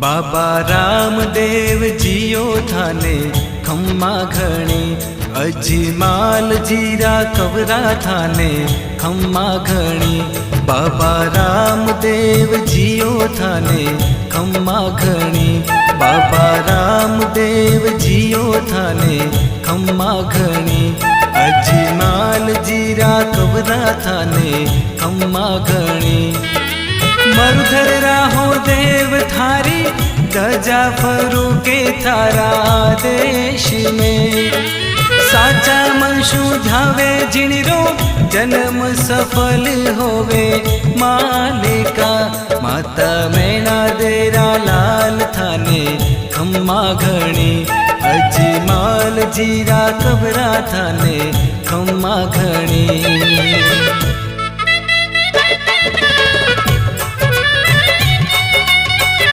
बाबा रामदेव जियो थाने खम्मा घणी, अजमाल जीरा कवरा थाने खम्मा घणी। बाबा रामदेव जियो थाने खम्मा घणी, बाबा रामदेव जियो थाने खम्मा घणी। अजमाल जीरा कवरा थाने खम्मा घणी। मरुधर राहो देव थारी, गजा फरू के थारा देश में। साचा मनशु ध्यावे जिणरो, जन्म सफल होवे मालिका। माता मैना देरा लाल थाने खम्मा घणी, अजमाल जीरा कबरा थाने खम्मा घणी।